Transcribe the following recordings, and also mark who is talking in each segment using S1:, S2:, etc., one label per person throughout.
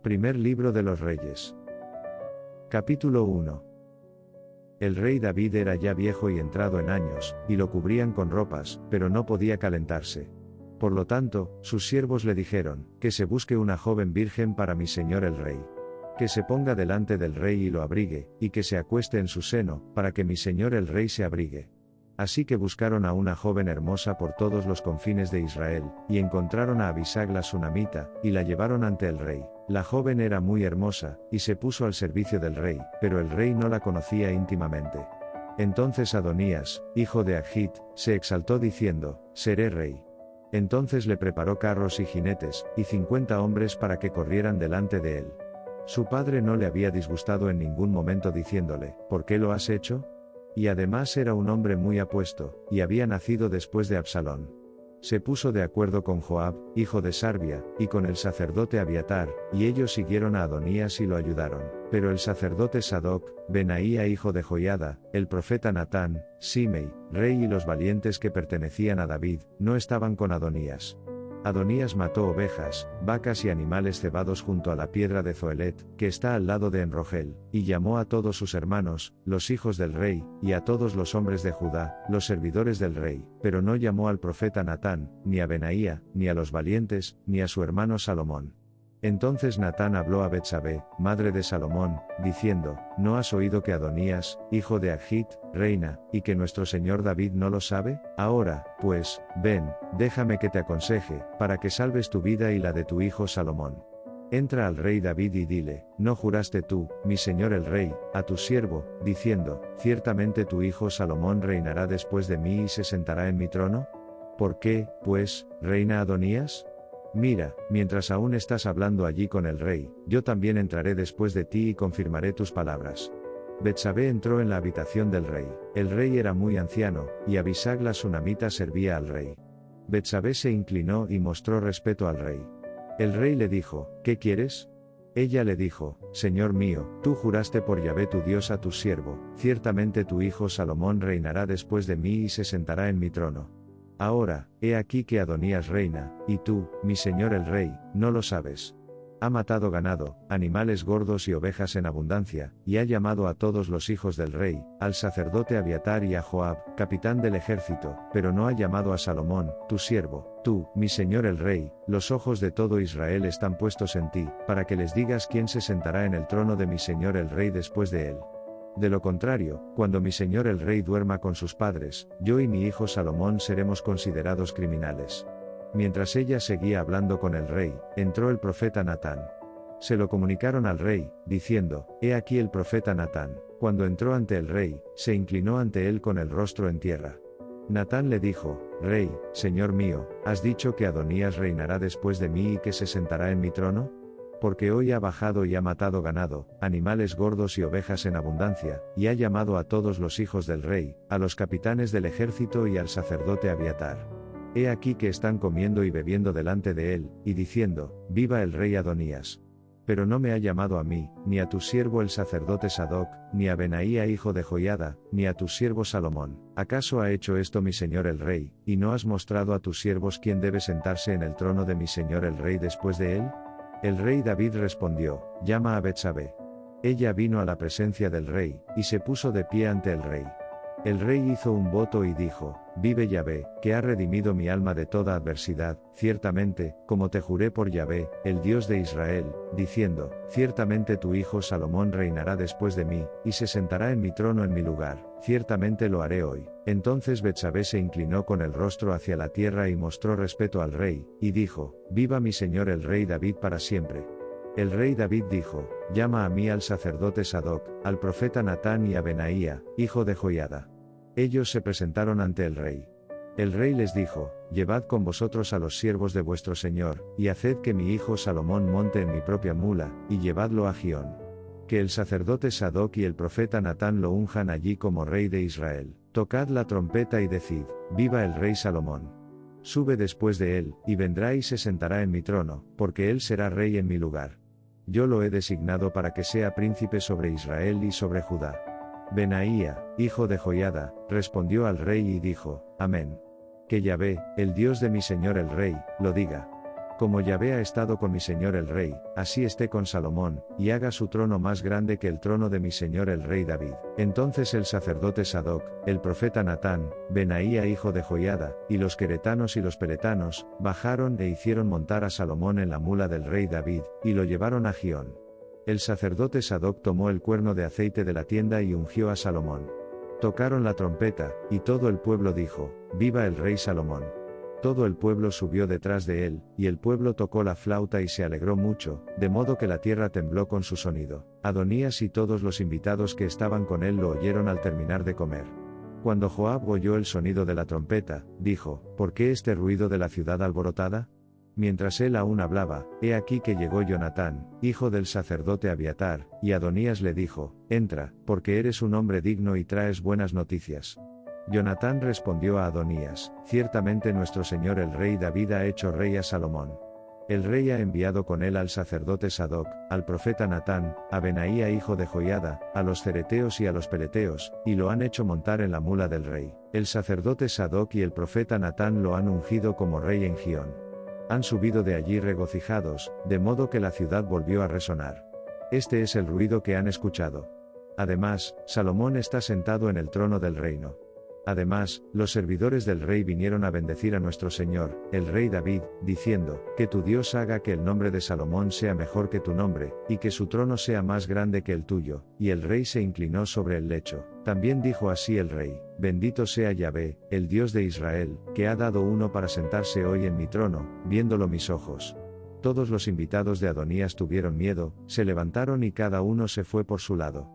S1: Primer libro de los Reyes. Capítulo 1. El rey David era ya viejo y entrado en años, y lo cubrían con ropas, pero no podía calentarse. Por lo tanto, sus siervos le dijeron, que se busque una joven virgen para mi señor el rey. Que se ponga delante del rey y lo abrigue, y que se acueste en su seno, para que mi señor el rey se abrigue. Así que buscaron a una joven hermosa por todos los confines de Israel, y encontraron a Abisag la sunamita, y la llevaron ante el rey. La joven era muy hermosa, y se puso al servicio del rey, pero el rey no la conocía íntimamente. Entonces Adonías, hijo de Agit, se exaltó diciendo, seré rey. Entonces le preparó carros y jinetes, y 50 hombres para que corrieran delante de él. Su padre no le había disgustado en ningún momento diciéndole, ¿por qué lo has hecho? Y además era un hombre muy apuesto, y había nacido después de Absalón. Se puso de acuerdo con Joab, hijo de Sarbia, y con el sacerdote Abiatar, y ellos siguieron a Adonías y lo ayudaron. Pero el sacerdote Sadoc, Benaía hijo de Joiada, el profeta Natán, Simei, rey y los valientes que pertenecían a David, no estaban con Adonías. Adonías mató ovejas, vacas y animales cebados junto a la piedra de Zoelet, que está al lado de Enrogel, y llamó a todos sus hermanos, los hijos del rey, y a todos los hombres de Judá, los servidores del rey, pero no llamó al profeta Natán, ni a Benaía, ni a los valientes, ni a su hermano Salomón. Entonces Natán habló a Betsabé, madre de Salomón, diciendo, ¿no has oído que Adonías, hijo de Agit, reina, y que nuestro señor David no lo sabe? Ahora, pues, ven, déjame que te aconseje, para que salves tu vida y la de tu hijo Salomón. Entra al rey David y dile, ¿no juraste tú, mi señor el rey, a tu siervo, diciendo, ciertamente tu hijo Salomón reinará después de mí y se sentará en mi trono? ¿Por qué, pues, reina Adonías? Mira, mientras aún estás hablando allí con el rey, yo también entraré después de ti y confirmaré tus palabras. Betsabé entró en la habitación del rey. El rey era muy anciano, y Abisag la sunamita servía al rey. Betsabé se inclinó y mostró respeto al rey. El rey le dijo, ¿qué quieres? Ella le dijo, Señor mío, tú juraste por Yahvé tu Dios a tu siervo, ciertamente tu hijo Salomón reinará después de mí y se sentará en mi trono. Ahora, he aquí que Adonías reina, y tú, mi señor el rey, no lo sabes. Ha matado ganado, animales gordos y ovejas en abundancia, y ha llamado a todos los hijos del rey, al sacerdote Abiatar y a Joab, capitán del ejército, pero no ha llamado a Salomón, tu siervo. Tú, mi señor el rey, los ojos de todo Israel están puestos en ti, para que les digas quién se sentará en el trono de mi señor el rey después de él. De lo contrario, cuando mi señor el rey duerma con sus padres, yo y mi hijo Salomón seremos considerados criminales. Mientras ella seguía hablando con el rey, entró el profeta Natán. Se lo comunicaron al rey, diciendo, he aquí el profeta Natán. Cuando entró ante el rey, se inclinó ante él con el rostro en tierra. Natán le dijo, Rey, señor mío, ¿has dicho que Adonías reinará después de mí y que se sentará en mi trono? Porque hoy ha bajado y ha matado ganado, animales gordos y ovejas en abundancia, y ha llamado a todos los hijos del rey, a los capitanes del ejército y al sacerdote Abiatar. He aquí que están comiendo y bebiendo delante de él, y diciendo, viva el rey Adonías. Pero no me ha llamado a mí, ni a tu siervo el sacerdote Sadoc, ni a Benaía hijo de Joiada, ni a tu siervo Salomón. ¿Acaso ha hecho esto mi señor el rey, y no has mostrado a tus siervos quién debe sentarse en el trono de mi señor el rey después de él? El rey David respondió, llama a Betsabé. Ella vino a la presencia del rey, y se puso de pie ante el rey. El rey hizo un voto y dijo, vive Yahvé, que ha redimido mi alma de toda adversidad, ciertamente, como te juré por Yahvé, el Dios de Israel, diciendo, ciertamente tu hijo Salomón reinará después de mí, y se sentará en mi trono en mi lugar, ciertamente lo haré hoy. Entonces Betsabé se inclinó con el rostro hacia la tierra y mostró respeto al rey, y dijo, viva mi señor el rey David para siempre. El rey David dijo, llama a mí al sacerdote Sadoc, al profeta Natán y a Benaía, hijo de Joiada. Ellos se presentaron ante el rey. El rey les dijo, llevad con vosotros a los siervos de vuestro señor, y haced que mi hijo Salomón monte en mi propia mula, y llevadlo a Gión. Que el sacerdote Sadoc y el profeta Natán lo unjan allí como rey de Israel. Tocad la trompeta y decid, viva el rey Salomón. Sube después de él, y vendrá y se sentará en mi trono, porque él será rey en mi lugar. Yo lo he designado para que sea príncipe sobre Israel y sobre Judá. Benaía, hijo de Joiada, respondió al rey y dijo, Amén. Que Yahvé, el Dios de mi señor el rey, lo diga. Como Yahvé ha estado con mi señor el rey, así esté con Salomón, y haga su trono más grande que el trono de mi señor el rey David. Entonces el sacerdote Sadoc, el profeta Natán, Benaía hijo de Joiada, y los queretanos y los peletanos, bajaron e hicieron montar a Salomón en la mula del rey David, y lo llevaron a Gión. El sacerdote Sadoc tomó el cuerno de aceite de la tienda y ungió a Salomón. Tocaron la trompeta, y todo el pueblo dijo, «Viva el rey Salomón». Todo el pueblo subió detrás de él, y el pueblo tocó la flauta y se alegró mucho, de modo que la tierra tembló con su sonido. Adonías y todos los invitados que estaban con él lo oyeron al terminar de comer. Cuando Joab oyó el sonido de la trompeta, dijo, «¿Por qué este ruido de la ciudad alborotada?». Mientras él aún hablaba, he aquí que llegó Jonatán, hijo del sacerdote Abiatar, y Adonías le dijo, «Entra, porque eres un hombre digno y traes buenas noticias». Jonatán respondió a Adonías, «Ciertamente nuestro señor el rey David ha hecho rey a Salomón. El rey ha enviado con él al sacerdote Sadoc, al profeta Natán, a Benaía hijo de Joiada, a los cereteos y a los peleteos, y lo han hecho montar en la mula del rey. El sacerdote Sadoc y el profeta Natán lo han ungido como rey en Gión. Han subido de allí regocijados, de modo que la ciudad volvió a resonar. Este es el ruido que han escuchado. Además, Salomón está sentado en el trono del reino. Además, los servidores del rey vinieron a bendecir a nuestro señor, el rey David, diciendo, que tu Dios haga que el nombre de Salomón sea mejor que tu nombre, y que su trono sea más grande que el tuyo. Y el rey se inclinó sobre el lecho. También dijo así el rey, bendito sea Yahvé, el Dios de Israel, que ha dado uno para sentarse hoy en mi trono, viéndolo mis ojos. Todos los invitados de Adonías tuvieron miedo, se levantaron y cada uno se fue por su lado.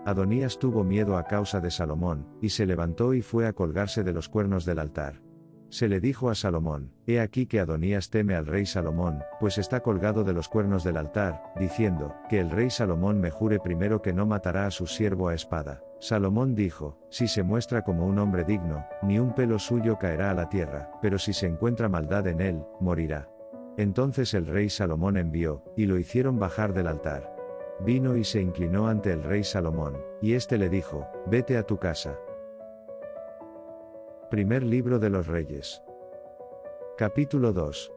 S1: Adonías tuvo miedo a causa de Salomón, y se levantó y fue a colgarse de los cuernos del altar. Se le dijo a Salomón, he aquí que Adonías teme al rey Salomón, pues está colgado de los cuernos del altar, diciendo, que el rey Salomón me jure primero que no matará a su siervo a espada. Salomón dijo, si se muestra como un hombre digno, ni un pelo suyo caerá a la tierra, pero si se encuentra maldad en él, morirá. Entonces el rey Salomón envió, y lo hicieron bajar del altar. Vino y se inclinó ante el rey Salomón, y éste le dijo, vete a tu casa. Primer libro de los Reyes. Capítulo 2.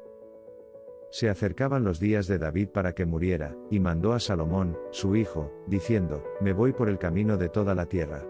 S1: Se acercaban los días de David para que muriera, y mandó a Salomón, su hijo, diciendo, me voy por el camino de toda la tierra.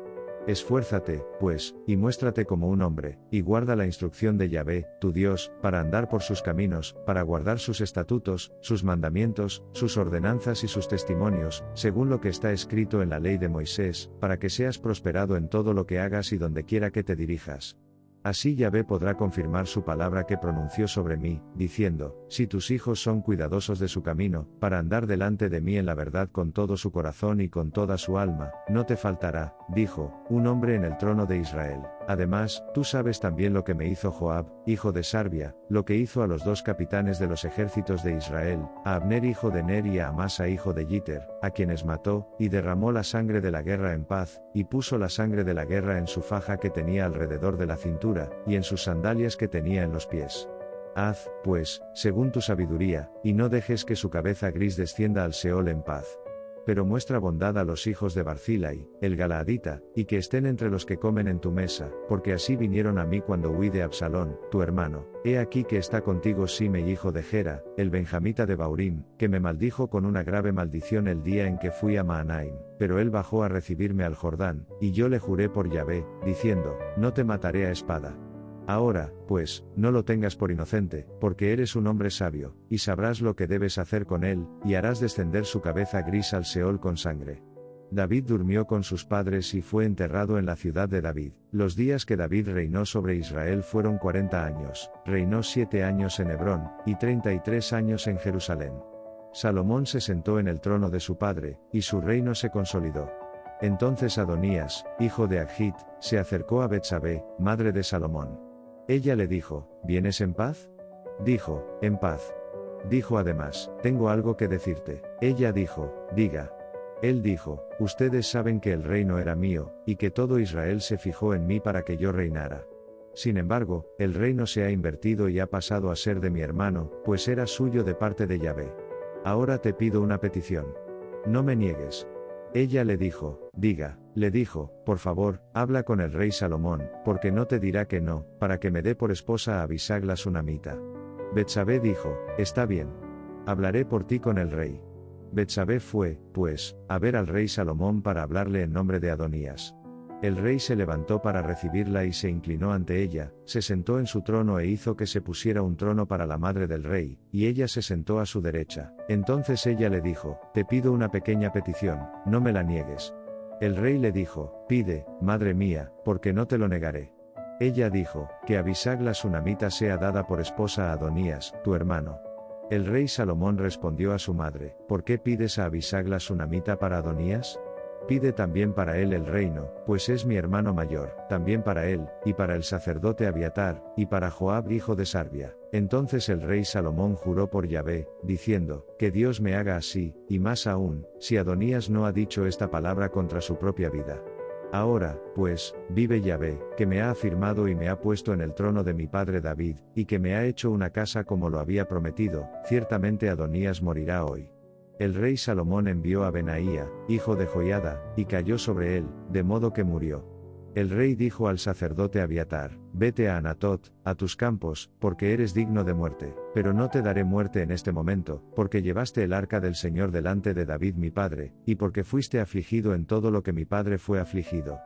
S1: Esfuérzate, pues, y muéstrate como un hombre, y guarda la instrucción de Yahvé, tu Dios, para andar por sus caminos, para guardar sus estatutos, sus mandamientos, sus ordenanzas y sus testimonios, según lo que está escrito en la ley de Moisés, para que seas prosperado en todo lo que hagas y donde quiera que te dirijas. Así Yahvé podrá confirmar su palabra que pronunció sobre mí, diciendo, si tus hijos son cuidadosos de su camino, para andar delante de mí en la verdad con todo su corazón y con toda su alma, no te faltará, dijo, un hombre en el trono de Israel. Además, tú sabes también lo que me hizo Joab, hijo de Sarbia, lo que hizo a los dos capitanes de los ejércitos de Israel, a Abner hijo de Ner y a Amasa hijo de Yiter, a quienes mató, y derramó la sangre de la guerra en paz, y puso la sangre de la guerra en su faja que tenía alrededor de la cintura, y en sus sandalias que tenía en los pies. Haz, pues, según tu sabiduría, y no dejes que su cabeza gris descienda al Seol en paz. Pero muestra bondad a los hijos de Barzillai, el Galaadita, y que estén entre los que comen en tu mesa, porque así vinieron a mí cuando huí de Absalón, tu hermano. He aquí que está contigo Simei hijo de Gera, el benjamita de Baurim, que me maldijo con una grave maldición el día en que fui a Mahanaim, pero él bajó a recibirme al Jordán, y yo le juré por Yahvé, diciendo, no te mataré a espada. Ahora, pues, no lo tengas por inocente, porque eres un hombre sabio, y sabrás lo que debes hacer con él, y harás descender su cabeza gris al Seol con sangre. David durmió con sus padres y fue enterrado en la ciudad de David. Los días que David reinó sobre Israel fueron 40 años, reinó 7 años en Hebrón, y 33 años en Jerusalén. Salomón se sentó en el trono de su padre, y su reino se consolidó. Entonces Adonías, hijo de Agit, se acercó a Betsabé, madre de Salomón. Ella le dijo, ¿vienes en paz? Dijo, en paz. Dijo además, tengo algo que decirte. Ella dijo, diga. Él dijo, ustedes saben que el reino era mío, y que todo Israel se fijó en mí para que yo reinara. Sin embargo, el reino se ha invertido y ha pasado a ser de mi hermano, pues era suyo de parte de Yahvé. Ahora te pido una petición. No me niegues. Ella le dijo, diga. Le dijo, por favor, habla con el rey Salomón, porque no te dirá que no, para que me dé por esposa a Abisag la sunamita. Betsabé dijo, está bien. Hablaré por ti con el rey. Betsabé fue, pues, a ver al rey Salomón para hablarle en nombre de Adonías. El rey se levantó para recibirla y se inclinó ante ella, se sentó en su trono e hizo que se pusiera un trono para la madre del rey, y ella se sentó a su derecha. Entonces ella le dijo, te pido una pequeña petición, no me la niegues. El rey le dijo, pide, madre mía, porque no te lo negaré. Ella dijo, que Abisag la sunamita sea dada por esposa a Adonías, tu hermano. El rey Salomón respondió a su madre, ¿por qué pides a Abisag la sunamita para Adonías? Pide también para él el reino, pues es mi hermano mayor, también para él, y para el sacerdote Abiatar, y para Joab hijo de Sarvia. Entonces el rey Salomón juró por Yahvé, diciendo, que Dios me haga así, y más aún, si Adonías no ha dicho esta palabra contra su propia vida. Ahora, pues, vive Yahvé, que me ha afirmado y me ha puesto en el trono de mi padre David, y que me ha hecho una casa como lo había prometido, ciertamente Adonías morirá hoy. El rey Salomón envió a Benaía, hijo de Joiada, y cayó sobre él, de modo que murió. El rey dijo al sacerdote Abiatar, vete a Anatot, a tus campos, porque eres digno de muerte, pero no te daré muerte en este momento, porque llevaste el arca del Señor delante de David mi padre, y porque fuiste afligido en todo lo que mi padre fue afligido.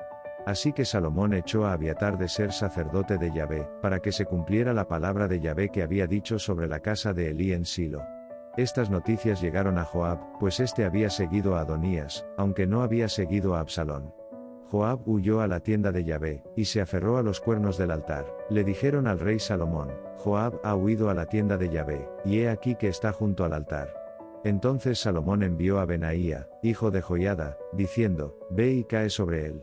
S1: Así que Salomón echó a Abiatar de ser sacerdote de Yahvé, para que se cumpliera la palabra de Yahvé que había dicho sobre la casa de Elí en Silo. Estas noticias llegaron a Joab, pues éste había seguido a Adonías, aunque no había seguido a Absalón. Joab huyó a la tienda de Yahvé, y se aferró a los cuernos del altar. Le dijeron al rey Salomón, Joab ha huido a la tienda de Yahvé, y he aquí que está junto al altar. Entonces Salomón envió a Benaía, hijo de Joiada, diciendo, ve y cae sobre él.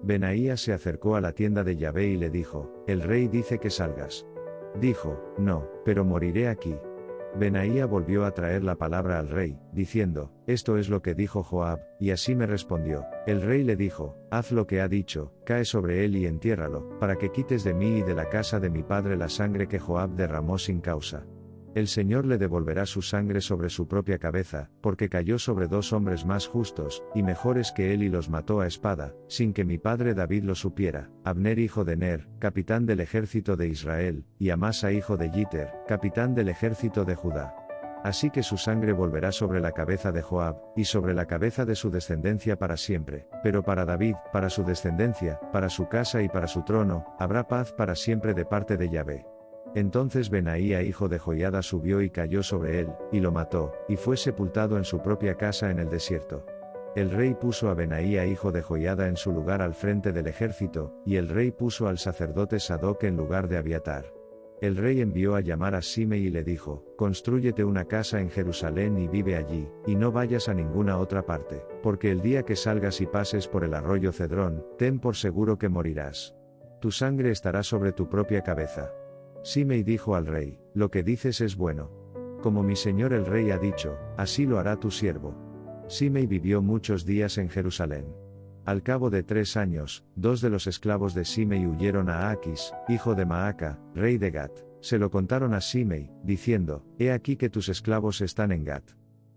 S1: Benaía se acercó a la tienda de Yahvé y le dijo, el rey dice que salgas. Dijo, no, pero moriré aquí. Benaía volvió a traer la palabra al rey, diciendo, esto es lo que dijo Joab, y así me respondió. El rey le dijo, haz lo que ha dicho, cae sobre él y entiérralo, para que quites de mí y de la casa de mi padre la sangre que Joab derramó sin causa. El Señor le devolverá su sangre sobre su propia cabeza, porque cayó sobre 2 hombres más justos, y mejores que él y los mató a espada, sin que mi padre David lo supiera, Abner hijo de Ner, capitán del ejército de Israel, y Amasa hijo de Yiter, capitán del ejército de Judá. Así que su sangre volverá sobre la cabeza de Joab, y sobre la cabeza de su descendencia para siempre, pero para David, para su descendencia, para su casa y para su trono, habrá paz para siempre de parte de Yahvé. Entonces Benaía hijo de Joiada subió y cayó sobre él, y lo mató, y fue sepultado en su propia casa en el desierto. El rey puso a Benaía hijo de Joiada en su lugar al frente del ejército, y el rey puso al sacerdote Sadoc en lugar de Abiatar. El rey envió a llamar a Simei y le dijo, constrúyete una casa en Jerusalén y vive allí, y no vayas a ninguna otra parte, porque el día que salgas y pases por el arroyo Cedrón, ten por seguro que morirás. Tu sangre estará sobre tu propia cabeza. Simei dijo al rey, lo que dices es bueno. Como mi señor el rey ha dicho, así lo hará tu siervo. Simei vivió muchos días en Jerusalén. Al cabo de 3 años, 2 de los esclavos de Simei huyeron a Aquis, hijo de Maaca, rey de Gat. Se lo contaron a Simei, diciendo, he aquí que tus esclavos están en Gat.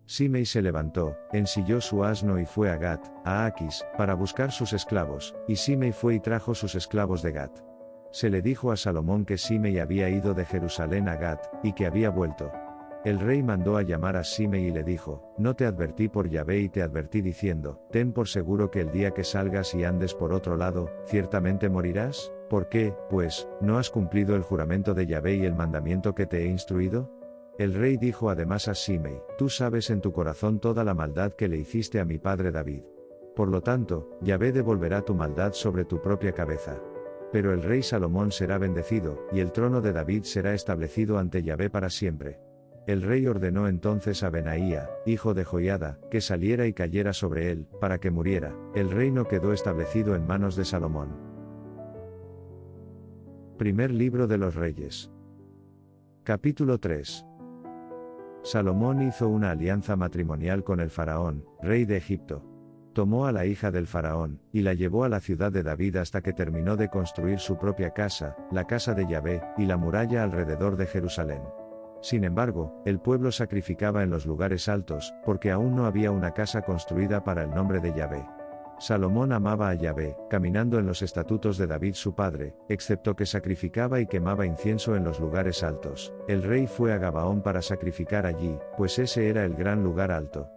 S1: Simei se levantó, ensilló su asno y fue a Gat, a Aquis, para buscar sus esclavos, y Simei fue y trajo sus esclavos de Gat. Se le dijo a Salomón que Simei había ido de Jerusalén a Gat, y que había vuelto. El rey mandó a llamar a Simei y le dijo, no te advertí por Yahvé y te advertí diciendo, ten por seguro que el día que salgas y andes por otro lado, ciertamente morirás. ¿Por qué, pues, no has cumplido el juramento de Yahvé y el mandamiento que te he instruido? El rey dijo además a Simei, tú sabes en tu corazón toda la maldad que le hiciste a mi padre David. Por lo tanto, Yahvé devolverá tu maldad sobre tu propia cabeza. Pero el rey Salomón será bendecido, y el trono de David será establecido ante Yahvé para siempre. El rey ordenó entonces a Benaía, hijo de Joiada, que saliera y cayera sobre él, para que muriera. El reino quedó establecido en manos de Salomón. Primer libro de los Reyes. Capítulo 3. Salomón hizo una alianza matrimonial con el faraón, rey de Egipto. Tomó a la hija del faraón, y la llevó a la ciudad de David hasta que terminó de construir su propia casa, la casa de Yahvé, y la muralla alrededor de Jerusalén. Sin embargo, el pueblo sacrificaba en los lugares altos, porque aún no había una casa construida para el nombre de Yahvé. Salomón amaba a Yahvé, caminando en los estatutos de David su padre, excepto que sacrificaba y quemaba incienso en los lugares altos. El rey fue a Gabaón para sacrificar allí, pues ese era el gran lugar alto.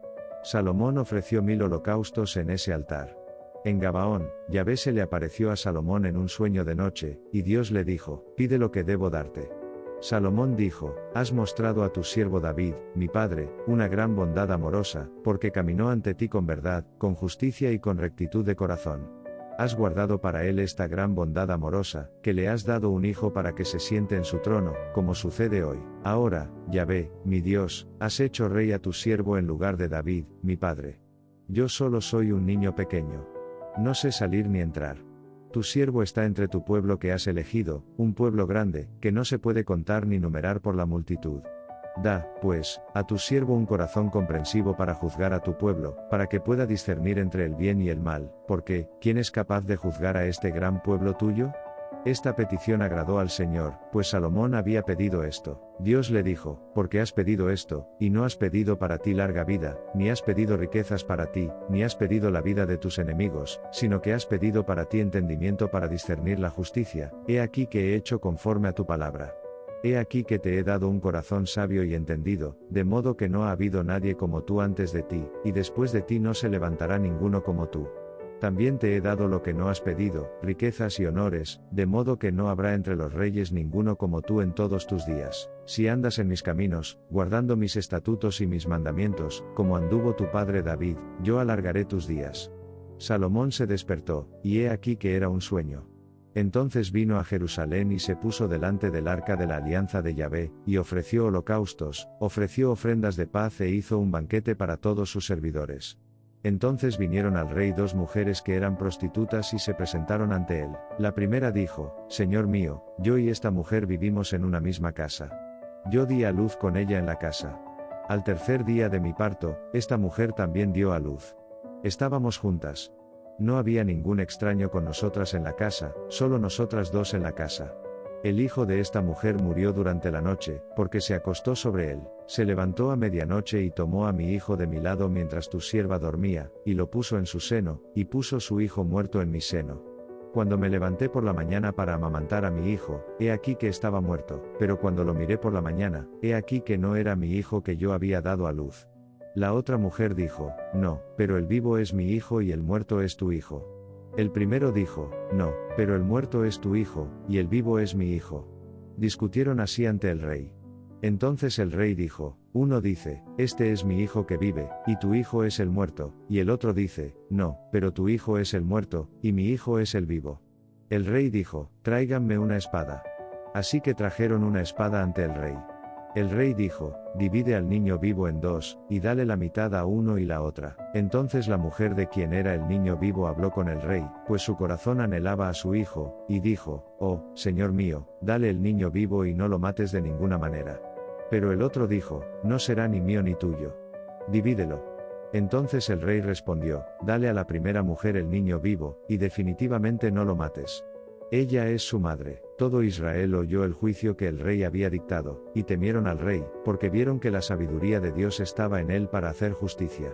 S1: Salomón ofreció 1000 holocaustos en ese altar. En Gabaón, Yahvé se le apareció a Salomón en un sueño de noche, y Dios le dijo: pide lo que debo darte. Salomón dijo: has mostrado a tu siervo David, mi padre, una gran bondad amorosa, porque caminó ante ti con verdad, con justicia y con rectitud de corazón. Has guardado para él esta gran bondad amorosa, que le has dado un hijo para que se siente en su trono, como sucede hoy. Ahora, Yahvé, mi Dios, has hecho rey a tu siervo en lugar de David, mi padre. Yo solo soy un niño pequeño. No sé salir ni entrar. Tu siervo está entre tu pueblo que has elegido, un pueblo grande, que no se puede contar ni numerar por la multitud. Da, pues, a tu siervo un corazón comprensivo para juzgar a tu pueblo, para que pueda discernir entre el bien y el mal, porque, ¿quién es capaz de juzgar a este gran pueblo tuyo? Esta petición agradó al Señor, pues Salomón había pedido esto. Dios le dijo: porque has pedido esto, y no has pedido para ti larga vida, ni has pedido riquezas para ti, ni has pedido la vida de tus enemigos, sino que has pedido para ti entendimiento para discernir la justicia, he aquí que he hecho conforme a tu palabra. He aquí que te he dado un corazón sabio y entendido, de modo que no ha habido nadie como tú antes de ti, y después de ti no se levantará ninguno como tú. También te he dado lo que no has pedido, riquezas y honores, de modo que no habrá entre los reyes ninguno como tú en todos tus días. Si andas en mis caminos, guardando mis estatutos y mis mandamientos, como anduvo tu padre David, yo alargaré tus días. Salomón se despertó, y he aquí que era un sueño. Entonces vino a Jerusalén y se puso delante del arca de la alianza de Yahvé, y ofreció holocaustos, ofreció ofrendas de paz e hizo un banquete para todos sus servidores. Entonces vinieron al rey 2 mujeres que eran prostitutas y se presentaron ante él. La primera dijo: Señor mío, yo y esta mujer vivimos en una misma casa. Yo di a luz con ella en la casa. Al tercer día de mi parto, esta mujer también dio a luz. Estábamos juntas. No había ningún extraño con nosotras en la casa, solo nosotras 2 en la casa. El hijo de esta mujer murió durante la noche, porque se acostó sobre él. Se levantó a medianoche y tomó a mi hijo de mi lado mientras tu sierva dormía, y lo puso en su seno, y puso su hijo muerto en mi seno. Cuando me levanté por la mañana para amamantar a mi hijo, he aquí que estaba muerto, pero cuando lo miré por la mañana, he aquí que no era mi hijo que yo había dado a luz. La otra mujer dijo: no, pero el vivo es mi hijo y el muerto es tu hijo. El primero dijo: no, pero el muerto es tu hijo, y el vivo es mi hijo. Discutieron así ante el rey. Entonces el rey dijo: uno dice: este es mi hijo que vive, y tu hijo es el muerto, y el otro dice: no, pero tu hijo es el muerto, y mi hijo es el vivo. El rey dijo: tráiganme una espada. Así que trajeron una espada ante el rey. El rey dijo: divide al niño vivo en 2, y dale la mitad a uno y la otra. Entonces la mujer de quien era el niño vivo habló con el rey, pues su corazón anhelaba a su hijo, y dijo: oh, señor mío, dale el niño vivo y no lo mates de ninguna manera. Pero el otro dijo: no será ni mío ni tuyo. Divídelo. Entonces el rey respondió: dale a la primera mujer el niño vivo, y definitivamente no lo mates. Ella es su madre. Todo Israel oyó el juicio que el rey había dictado, y temieron al rey, porque vieron que la sabiduría de Dios estaba en él para hacer justicia.